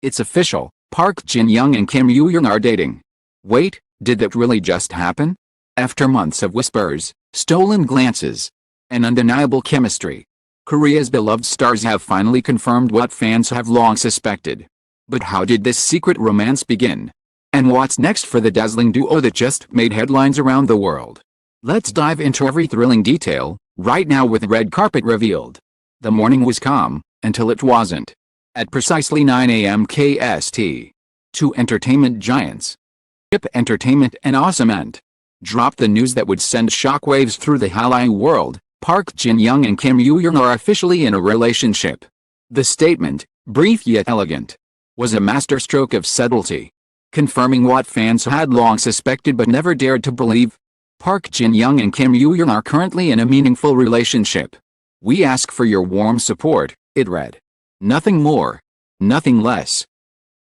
It's official, Park Jin-young and Kim Yoo-jung are dating. Wait, did that really just happen? After months of whispers, stolen glances, and undeniable chemistry, Korea's beloved stars have finally confirmed what fans have long suspected. But how did this secret romance begin? And what's next for the dazzling duo that just made headlines around the world? Let's dive into every thrilling detail, right now with red carpet revealed. The morning was calm, until it wasn't. At precisely 9 a.m. KST, two entertainment giants, Hip Entertainment and Awesome dropped the news that would send shockwaves through the Hallyu world. Park Jin-young and Kim Yoo-jung are officially in a relationship. The statement, brief yet elegant, was a masterstroke of subtlety, confirming what fans had long suspected but never dared to believe. Park Jin-young and Kim Yoo-jung are currently in a meaningful relationship. We ask for your warm support, it read. Nothing more, nothing less.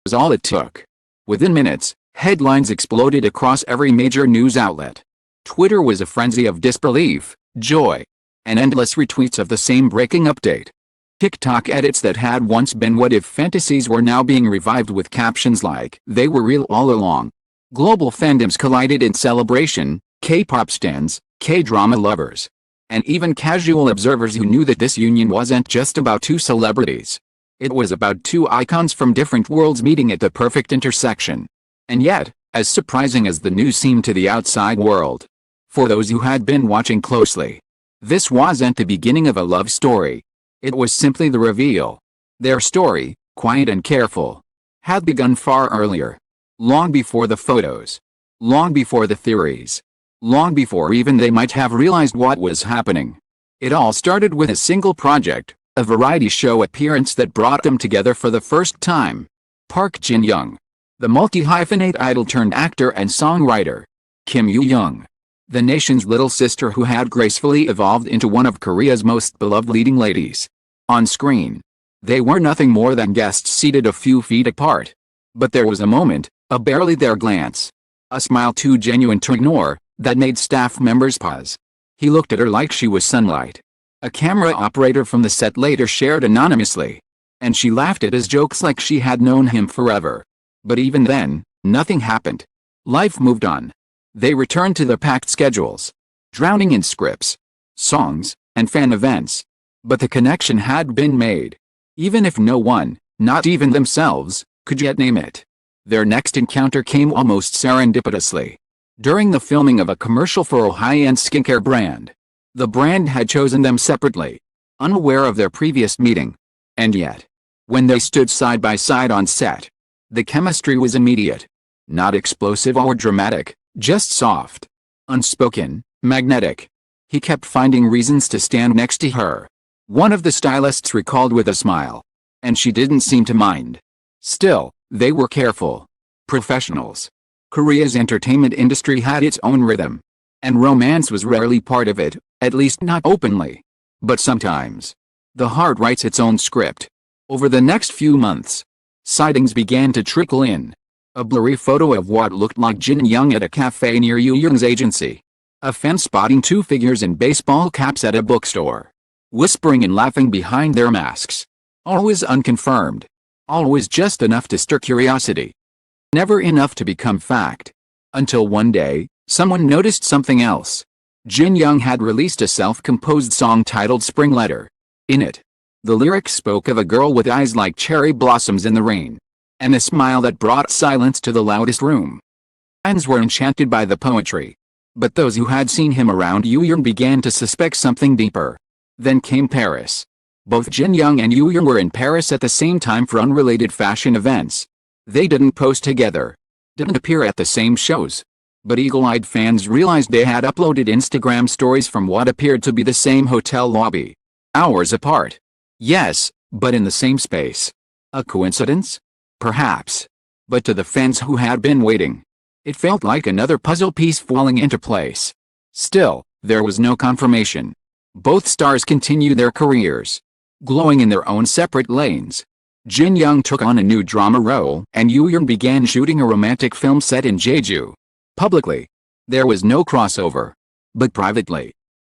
Was all it took. Within minutes, headlines exploded across every major news outlet. Twitter was a frenzy of disbelief, joy, and endless retweets of the same breaking update. TikTok edits that had once been what-if fantasies were now being revived with captions like, "They were real all along." Global fandoms collided in celebration, K-pop stans, K-drama lovers, and even casual observers who knew that this union wasn't just about two celebrities. It was about two icons from different worlds meeting at the perfect intersection. And yet, as surprising as the news seemed to the outside world, for those who had been watching closely, this wasn't the beginning of a love story. It was simply the reveal. Their story, quiet and careful, had begun far earlier. Long before the photos. Long before the theories. Long before even they might have realized what was happening. It all started with a single project, a variety show appearance that brought them together for the first time. Park Jin-young, the multi-hyphenate idol turned actor and songwriter. Kim Yoo-jung, the nation's little sister who had gracefully evolved into one of Korea's most beloved leading ladies. On screen, they were nothing more than guests seated a few feet apart. But there was a moment, a barely there glance, a smile too genuine to ignore, that made staff members pause. He looked at her like she was sunlight. A camera operator from the set later shared anonymously. And she laughed at his jokes like she had known him forever. But even then, nothing happened. Life moved on. They returned to their packed schedules, drowning in scripts, songs, and fan events. But the connection had been made. Even if no one, not even themselves, could yet name it. Their next encounter came almost serendipitously. During the filming of a commercial for a high-end skincare brand. The brand had chosen them separately, unaware of their previous meeting. And yet, when they stood side by side on set, the chemistry was immediate. Not explosive or dramatic, just soft, unspoken, magnetic. He kept finding reasons to stand next to her. One of the stylists recalled with a smile. And she didn't seem to mind. Still, they were careful. Professionals. Korea's entertainment industry had its own rhythm. And romance was rarely part of it, at least not openly. But sometimes, the heart writes its own script. Over the next few months, sightings began to trickle in. A blurry photo of what looked like Jin-young at a cafe near Yoo-jung's agency. A fan spotting two figures in baseball caps at a bookstore, whispering and laughing behind their masks. Always unconfirmed. Always just enough to stir curiosity. Never enough to become fact. Until one day, someone noticed something else. Jin-young had released a self-composed song titled Spring Letter. In it, the lyrics spoke of a girl with eyes like cherry blossoms in the rain, and a smile that brought silence to the loudest room. Fans were enchanted by the poetry. But those who had seen him around Yoo-jung began to suspect something deeper. Then came Paris. Both Jin-young and Yoo-jung were in Paris at the same time for unrelated fashion events. They didn't pose together, didn't appear at the same shows. But eagle-eyed fans realized they had uploaded Instagram stories from what appeared to be the same hotel lobby. Hours apart. Yes, but in the same space. A coincidence? Perhaps. But to the fans who had been waiting, it felt like another puzzle piece falling into place. Still, there was no confirmation. Both stars continued their careers, glowing in their own separate lanes. Jin-young took on a new drama role, and Yoo-jung began shooting a romantic film set in Jeju. Publicly, there was no crossover. But privately,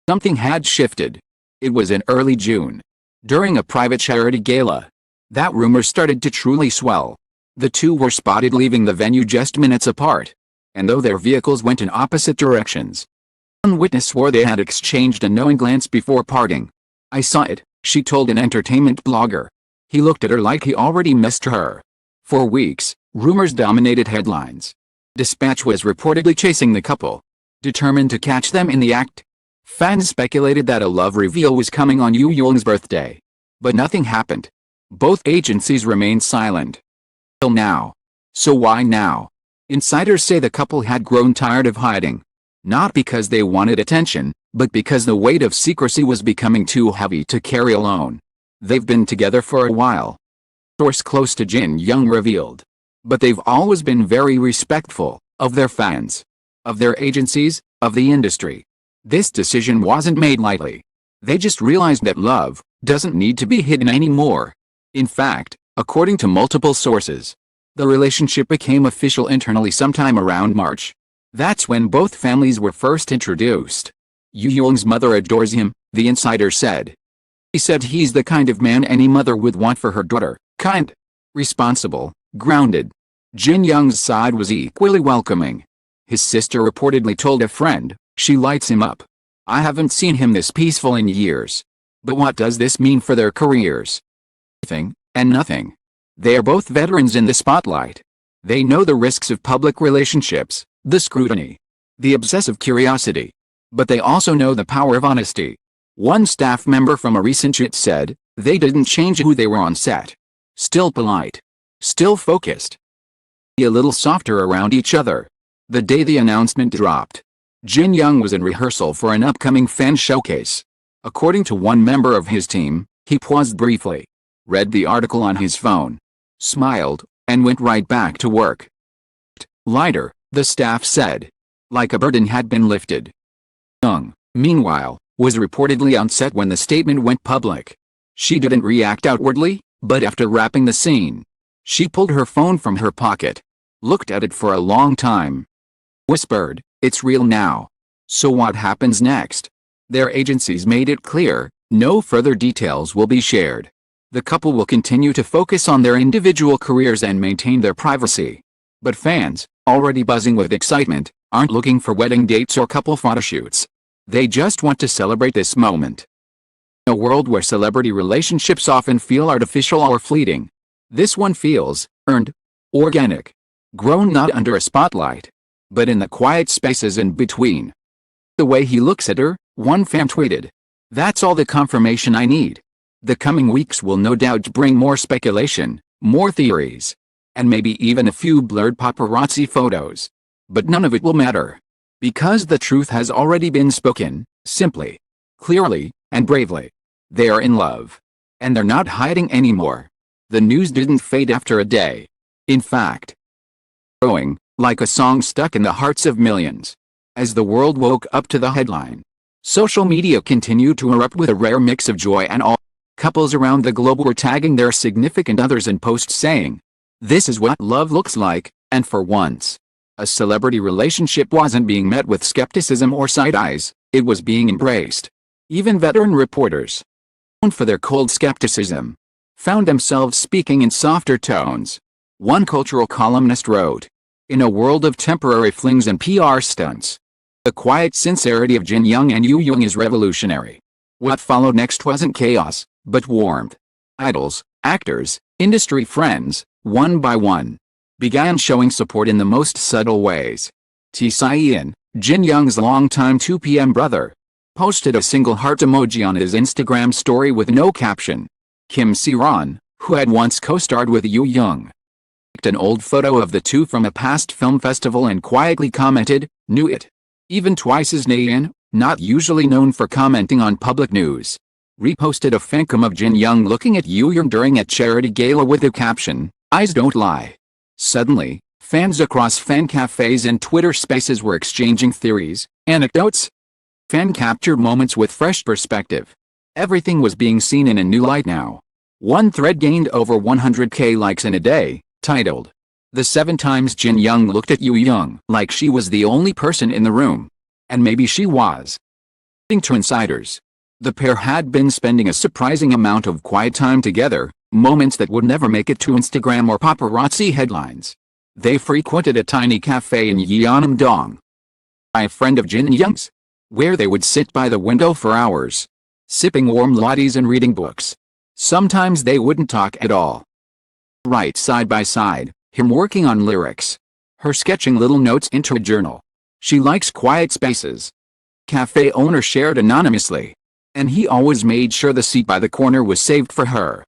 something had shifted. It was in early June. During a private charity gala, That rumor started to truly swell. The two were spotted leaving the venue just minutes apart. And though their vehicles went in opposite directions, one witness swore they had exchanged a knowing glance before parting. "I saw it," she told an entertainment blogger. "He looked at her like he already missed her." For weeks, rumors dominated headlines. Dispatch was reportedly chasing the couple, determined to catch them in the act. Fans speculated that a love reveal was coming on Yoo-jung's birthday. But nothing happened. Both agencies remained silent. Till now. So why now? Insiders say the couple had grown tired of hiding. Not because they wanted attention, but because the weight of secrecy was becoming too heavy to carry alone. They've been together for a while. Source close to Jin-young revealed. But they've always been very respectful of their fans, of their agencies, of the industry. This decision wasn't made lightly. They just realized that love doesn't need to be hidden anymore. In fact, according to multiple sources, the relationship became official internally sometime around March. That's when both families were first introduced. Yoo-jung's mother adores him, the insider said. He said he's the kind of man any mother would want for her daughter, kind, responsible, grounded. Jin-young's side was equally welcoming. His sister reportedly told a friend, "She lights him up. I haven't seen him this peaceful in years." But what does this mean for their careers? Everything, and nothing. They are both veterans in the spotlight. They know the risks of public relationships, the scrutiny, the obsessive curiosity. But they also know the power of honesty. One staff member from a recent shoot said, they didn't change who they were on set. Still polite. Still focused. Be a little softer around each other. The day the announcement dropped, Jin-young was in rehearsal for an upcoming fan showcase. According to one member of his team, he paused briefly, read the article on his phone, smiled, and went right back to work. Lighter, the staff said. Like a burden had been lifted. Young, meanwhile, was reportedly on set when the statement went public. She didn't react outwardly, but after wrapping the scene, she pulled her phone from her pocket, looked at it for a long time, whispered, "It's real now." So what happens next? Their agencies made it clear, no further details will be shared. The couple will continue to focus on their individual careers and maintain their privacy. But fans, already buzzing with excitement, aren't looking for wedding dates or couple photoshoots. They just want to celebrate this moment. In a world where celebrity relationships often feel artificial or fleeting, this one feels earned, organic, grown not under a spotlight, but in the quiet spaces in between. The way he looks at her, one fan tweeted. That's all the confirmation I need. The coming weeks will no doubt bring more speculation, more theories, and maybe even a few blurred paparazzi photos. But none of it will matter. Because the truth has already been spoken, simply, clearly, and bravely. They are in love. And they're not hiding anymore. The news didn't fade after a day. In fact, growing, like a song stuck in the hearts of millions. As the world woke up to the headline, social media continued to erupt with a rare mix of joy and awe. Couples around the globe were tagging their significant others in posts saying, "This is what love looks like," and for once, a celebrity relationship wasn't being met with skepticism or side eyes, it was being embraced. Even veteran reporters, known for their cold skepticism, found themselves speaking in softer tones. One cultural columnist wrote, "In a world of temporary flings and PR stunts, the quiet sincerity of Jin-young and Yoo-jung is revolutionary." What followed next wasn't chaos, but warmth. Idols, actors, industry friends, one by one, began showing support in the most subtle ways. Tae-in, Jin-young's longtime 2PM brother, posted a single heart emoji on his Instagram story with no caption. Kim Si-ron, who had once co-starred with Yoo-jung, took an old photo of the two from a past film festival and quietly commented, "Knew it." Even twice as Naeun, not usually known for commenting on public news, reposted a fancam of Jin-young looking at Yoo-jung during a charity gala with the caption, "Eyes don't lie." Suddenly, fans across fan cafes and Twitter spaces were exchanging theories, anecdotes, fan-captured moments with fresh perspective. Everything was being seen in a new light now. One thread gained over 100K likes in a day, titled, "The 7 times Jin-young looked at Yoo-jung like she was the only person in the room." And maybe she was. According to insiders, the pair had been spending a surprising amount of quiet time together, Moments that would never make it to Instagram or paparazzi headlines. They frequented a tiny cafe in Yeonnam-dong, a friend of Jin-young's, where they would sit by the window for hours, sipping warm lattes and reading books. Sometimes they wouldn't talk at all. Right side by side, him working on lyrics, her sketching little notes into a journal. She likes quiet spaces. Cafe owner shared anonymously, and he always made sure the seat by the corner was saved for her.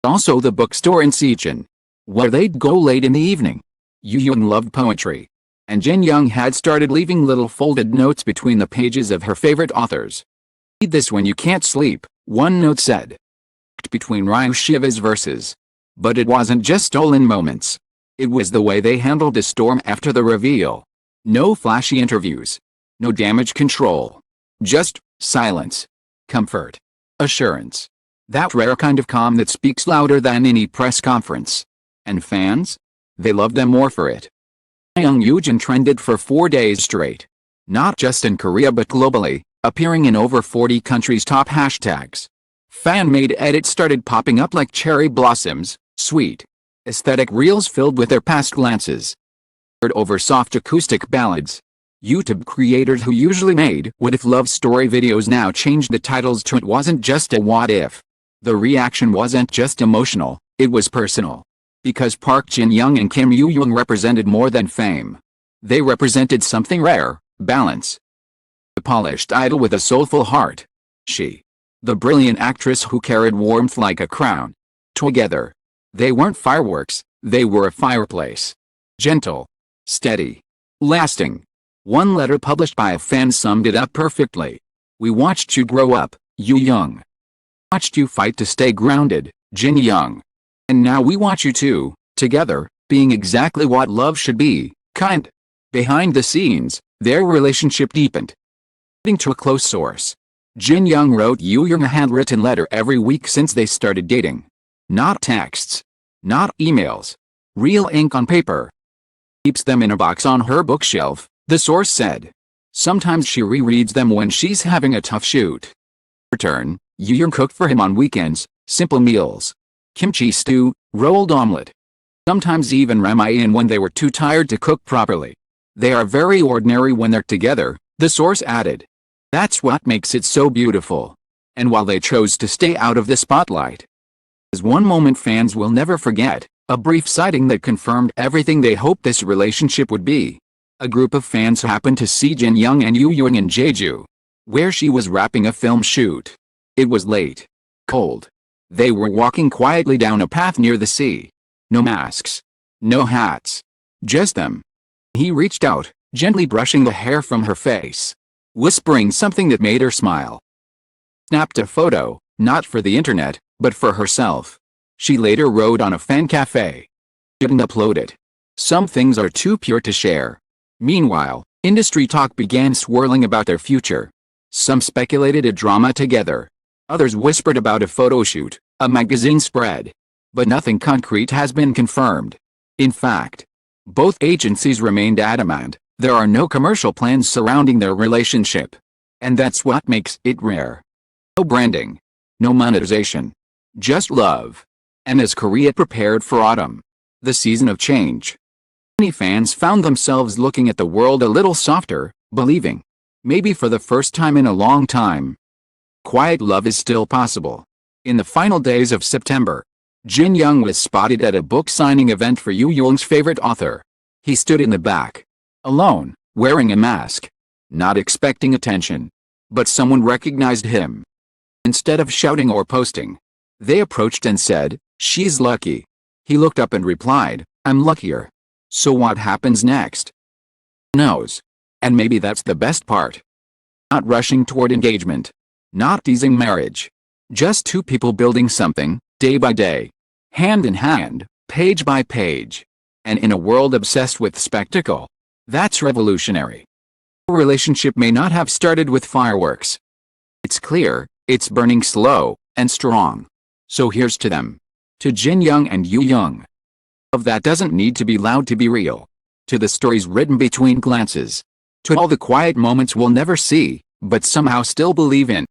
Also the bookstore in Sejeon, where they'd go late in the evening. Yoo-jung loved poetry, and Jin-young had started leaving little folded notes between the pages of her favorite authors. "Read this when you can't sleep," one note said. Between Ryu Shiva's verses. But it wasn't just stolen moments. It was the way they handled the storm after the reveal. No flashy interviews. No damage control. Just silence. Comfort. Assurance. That rare kind of calm that speaks louder than any press conference. And fans? They loved them more for it. Young Yoo-jung trended for 4 days straight. Not just in Korea but globally, appearing in over 40 countries' top hashtags. Fan-made edits started popping up like cherry blossoms, sweet, aesthetic reels filled with their past glances. Over soft acoustic ballads. YouTube creators who usually made what if love story videos now changed the titles to "It wasn't just a what if." The reaction wasn't just emotional, it was personal. Because Park Jin-young and Kim Yoo-jung represented more than fame. They represented something rare, balance. A polished idol with a soulful heart. She. The brilliant actress who carried warmth like a crown. Together. They weren't fireworks, they were a fireplace. Gentle. Steady. Lasting. One letter published by a fan summed it up perfectly. "We watched you grow up, Yoo-jung. Watched you fight to stay grounded, Jin-young. And now we watch you two, together, being exactly what love should be, kind." Behind the scenes, their relationship deepened. According to a close source, Jin-young wrote Yoo-jung a handwritten letter every week since they started dating. Not texts. Not emails. Real ink on paper. Keeps them in a box on her bookshelf, the source said. Sometimes she rereads them when she's having a tough shoot. In return, Yoo-jung cooked for him on weekends, simple meals. Kimchi stew, rolled omelette. Sometimes even ramen when they were too tired to cook properly. They are very ordinary when they're together, the source added. That's what makes it so beautiful. And while they chose to stay out of the spotlight, as one moment fans will never forget, a brief sighting that confirmed everything they hoped this relationship would be. A group of fans happened to see Jin-young and Yoo-jung in Jeju, where she was wrapping a film shoot. It was late. Cold. They were walking quietly down a path near the sea. No masks. No hats. Just them. He reached out, gently brushing the hair from her face, whispering something that made her smile. Snapped a photo, not for the internet, but for herself. She later wrote on a fan cafe. Didn't upload it. Some things are too pure to share. Meanwhile, industry talk began swirling about their future. Some speculated a drama together. Others whispered about a photo shoot, a magazine spread. But nothing concrete has been confirmed. In fact, both agencies remained adamant, there are no commercial plans surrounding their relationship. And that's what makes it rare. No branding. No monetization. Just love. And as Korea prepared for autumn, the season of change, many fans found themselves looking at the world a little softer, believing, maybe for the first time in a long time, quiet love is still possible. In the final days of September, Jin-young was spotted at a book signing event for Yoo-jung's favorite author. He stood in the back, alone, wearing a mask, not expecting attention. But someone recognized him. Instead of shouting or posting, they approached and said, "She's lucky." He looked up and replied, "I'm luckier." So what happens next? Who knows? And maybe that's the best part. Not rushing toward engagement. Not teasing marriage. Just two people building something, day by day. Hand in hand, page by page. And in a world obsessed with spectacle. That's revolutionary. A relationship may not have started with fireworks. It's clear, it's burning slow, and strong. So here's to them. To Jin-young and Yoo-jung. Love that doesn't need to be loud to be real. To the stories written between glances. To all the quiet moments we'll never see, but somehow still believe in.